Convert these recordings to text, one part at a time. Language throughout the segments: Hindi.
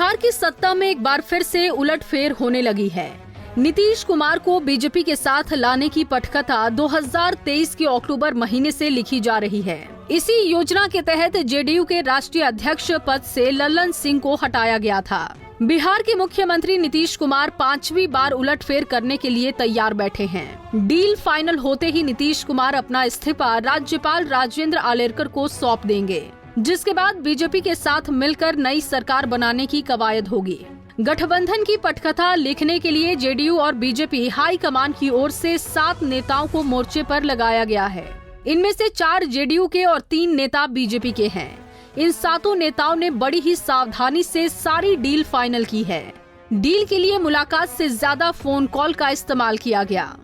बिहार की सत्ता में एक बार फिर से उलटफेर होने लगी है। नीतीश कुमार को बीजेपी के साथ लाने की पटकथा 2023 के अक्टूबर महीने से लिखी जा रही है। इसी योजना के तहत जेडीयू के राष्ट्रीय अध्यक्ष पद से लल्लन सिंह को हटाया गया था। बिहार के मुख्यमंत्री नीतीश कुमार 5वीं बार उलटफेर करने के लिए तैयार बैठे हैं। डील फाइनल होते ही नीतीश कुमार अपना इस्तीफा राज्यपाल राजेंद्र आलेरकर को सौंप देंगे, जिसके बाद बीजेपी के साथ मिलकर नई सरकार बनाने की कवायद होगी। गठबंधन की पटकथा लिखने के लिए जेडीयू और बीजेपी हाईकमान की ओर से 7 नेताओं को मोर्चे पर लगाया गया है। इनमें से 4 जेडीयू के और 3 नेता बीजेपी के हैं। इन 7 नेताओं ने बड़ी ही सावधानी से सारी डील फाइनल की है। डील के लिए मुलाकात से ज्यादा फोन कॉल का इस्तेमाल किया गया।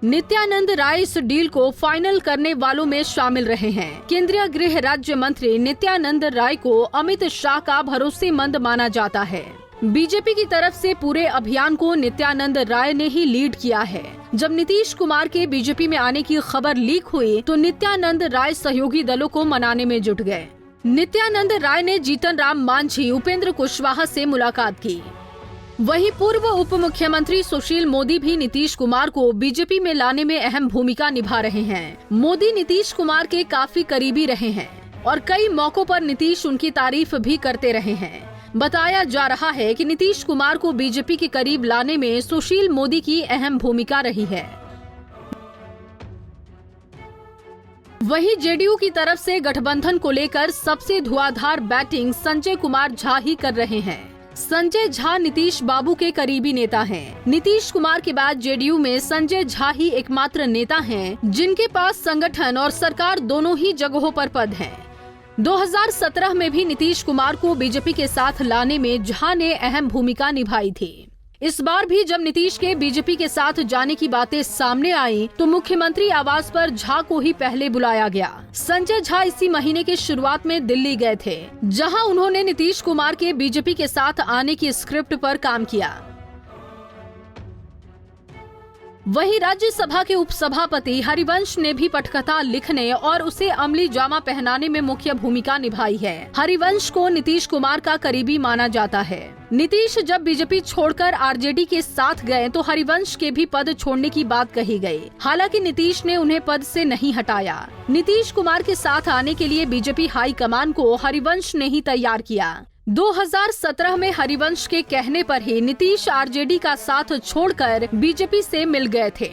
नित्यानंद राय इस डील को फाइनल करने वालों में शामिल रहे हैं। केंद्रीय गृह राज्य मंत्री नित्यानंद राय को अमित शाह का भरोसेमंद माना जाता है। बीजेपी की तरफ से पूरे अभियान को नित्यानंद राय ने ही लीड किया है। जब नीतीश कुमार के बीजेपी में आने की खबर लीक हुई तो नित्यानंद राय सहयोगी दलों को मनाने में जुट गए। नित्यानंद राय ने जीतन राम मांझी, उपेंद्र कुशवाहा से मुलाकात की। वहीं पूर्व उप मुख्यमंत्री सुशील मोदी भी नीतीश कुमार को बीजेपी में लाने में अहम भूमिका निभा रहे हैं। मोदी नीतीश कुमार के काफी करीबी रहे हैं और कई मौकों पर नीतीश उनकी तारीफ भी करते रहे हैं। बताया जा रहा है कि नीतीश कुमार को बीजेपी के करीब लाने में सुशील मोदी की अहम भूमिका रही है। वहीं जेडीयू की तरफ से गठबंधन को लेकर सबसे धुआंधार बैटिंग संजय कुमार झा ही कर रहे हैं। संजय झा नीतीश बाबू के करीबी नेता हैं। नीतीश कुमार के बाद जेडीयू में संजय झा ही एकमात्र नेता हैं जिनके पास संगठन और सरकार दोनों ही जगहों पर पद हैं। 2017 में भी नीतीश कुमार को बीजेपी के साथ लाने में झा ने अहम भूमिका निभाई थी। इस बार भी जब नीतीश के बीजेपी के साथ जाने की बातें सामने आई तो मुख्यमंत्री आवास पर झा को ही पहले बुलाया गया। संजय झा इसी महीने के शुरुआत में दिल्ली गए थे, जहां उन्होंने नीतीश कुमार के बीजेपी के साथ आने की स्क्रिप्ट पर काम किया। वहीं राज्यसभा के उपसभापति हरिवंश ने भी पटकथा लिखने और उसे अमली जामा पहनाने में मुख्य भूमिका निभाई है। हरिवंश को नीतीश कुमार का करीबी माना जाता है। नीतीश जब बीजेपी छोड़कर आरजेडी के साथ गए तो हरिवंश के भी पद छोड़ने की बात कही गई। हालांकि नीतीश ने उन्हें पद से नहीं हटाया। नीतीश कुमार के साथ आने के लिए बीजेपी हाईकमान को हरिवंश ने ही तैयार किया। 2017 में हरिवंश के कहने पर ही नीतीश आरजेडी का साथ छोड़कर बीजेपी से मिल गए थे।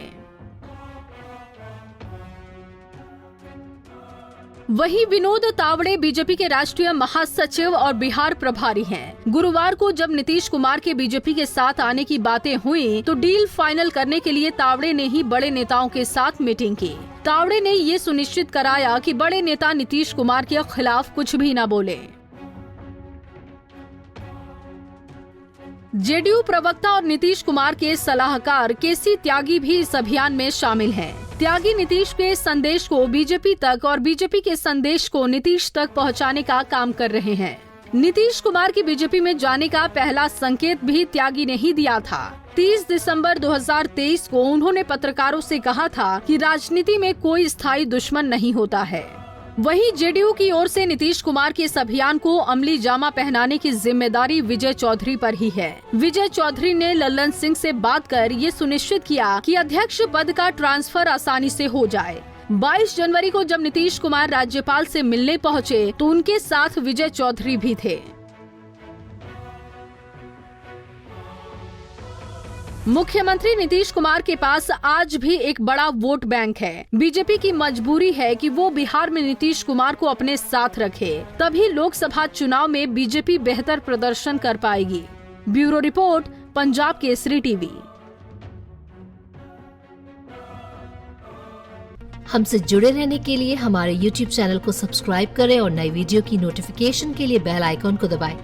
वहीं विनोद तावड़े बीजेपी के राष्ट्रीय महासचिव और बिहार प्रभारी हैं। गुरुवार को जब नीतीश कुमार के बीजेपी के साथ आने की बातें हुई तो डील फाइनल करने के लिए तावड़े ने ही बड़े नेताओं के साथ मीटिंग की। तावड़े ने ये सुनिश्चित कराया कि बड़े नेता नीतीश कुमार के खिलाफ कुछ भी न बोले। जेडीयू प्रवक्ता और नीतीश कुमार के सलाहकार केसी त्यागी भी इस अभियान में शामिल हैं। त्यागी नीतीश के संदेश को बीजेपी तक और बीजेपी के संदेश को नीतीश तक पहुंचाने का काम कर रहे हैं। नीतीश कुमार की बीजेपी में जाने का पहला संकेत भी त्यागी ने ही दिया था। 30 दिसंबर 2023 को उन्होंने पत्रकारों से कहा था कि राजनीति में कोई स्थायी दुश्मन नहीं होता है। वहीं जेडीयू की ओर से नीतीश कुमार के इस अभियान को अमली जामा पहनाने की जिम्मेदारी विजय चौधरी पर ही है। विजय चौधरी ने लल्लन सिंह से बात कर ये सुनिश्चित किया कि अध्यक्ष पद का ट्रांसफर आसानी से हो जाए। 22 जनवरी को जब नीतीश कुमार राज्यपाल से मिलने पहुंचे तो उनके साथ विजय चौधरी भी थे। मुख्यमंत्री नीतीश कुमार के पास आज भी एक बड़ा वोट बैंक है। बीजेपी की मजबूरी है कि वो बिहार में नीतीश कुमार को अपने साथ रखे, तभी लोकसभा चुनाव में बीजेपी बेहतर प्रदर्शन कर पाएगी। Bureau report, Punjab Kesari TV. हमसे जुड़े रहने के लिए हमारे YouTube चैनल को सब्सक्राइब करें और नई वीडियो की नोटिफिकेशन के लिए बेल आइकॉन को दबाएं।